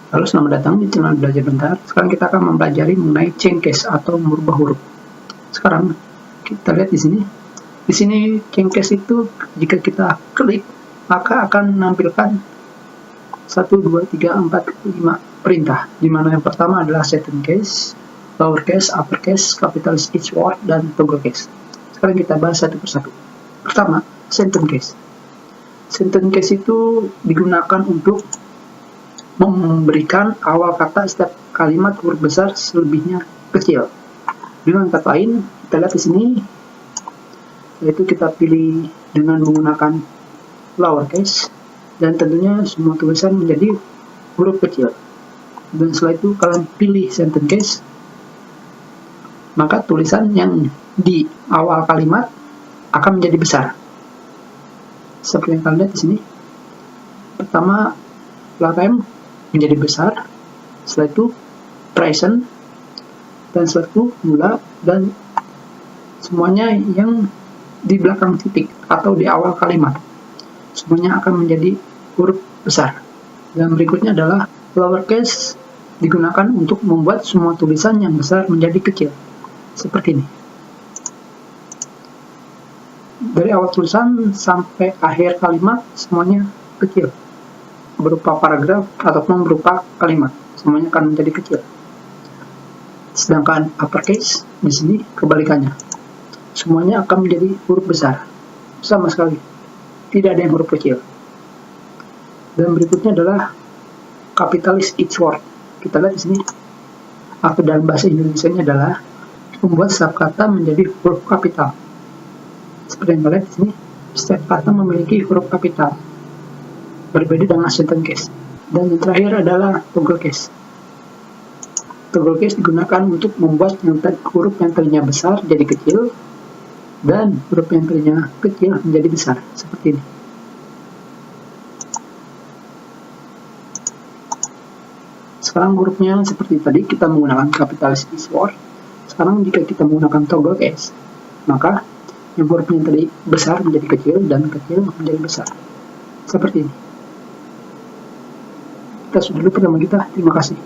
Halo, selamat datang di channel Belajar Bentar. Sekarang kita akan mempelajari mengenai change case atau merubah huruf. Sekarang kita lihat di sini. Di sini change case itu jika kita klik maka akan menampilkan 1, 2, 3, 4, 5 perintah. Di mana yang pertama adalah sentence case, lowercase, uppercase, capitals each word, dan toggle case. Sekarang kita bahas satu persatu. Pertama, sentence case. Sentence case itu digunakan untuk memberikan awal kata setiap kalimat huruf besar, selebihnya kecil. Dengan kata lain, kita lihat di sini, yaitu kita pilih dengan menggunakan lowercase, dan tentunya semua tulisan menjadi huruf kecil. Dan setelah itu kalian pilih sentence case, maka tulisan yang di awal kalimat akan menjadi besar. Seperti yang kalian lihat di sini. Pertama, time menjadi besar, setelah itu present, dan setelah itu mula, dan semuanya yang di belakang titik atau di awal kalimat semuanya akan menjadi huruf besar. Dan berikutnya adalah lowercase, digunakan untuk membuat semua tulisan yang besar menjadi kecil, seperti ini. Dari awal tulisan sampai akhir kalimat semuanya kecil, berupa paragraf ataupun berupa kalimat, semuanya akan menjadi kecil. Sedangkan uppercase di sini kebalikannya, semuanya akan menjadi huruf besar, sama sekali tidak ada yang huruf kecil. Dan berikutnya adalah capitals each word. Kita lihat di sini, atau dalam bahasa Indonesianya adalah membuat setiap kata menjadi huruf kapital. Seperti yang kalian lihat di sini, setiap kata memiliki huruf kapital, berbeda dengan sentence case. Dan yang terakhir adalah toggle case. Toggle case digunakan untuk membuat huruf yang tadinya besar jadi kecil, dan huruf yang tadinya kecil menjadi besar, seperti ini. Sekarang hurufnya seperti tadi, kita menggunakan capitals each word. Sekarang jika kita menggunakan toggle case, maka yang hurufnya tadi besar menjadi kecil, dan kecil menjadi besar, seperti ini. Kita sudah dulu pertemuan kita. Terima kasih.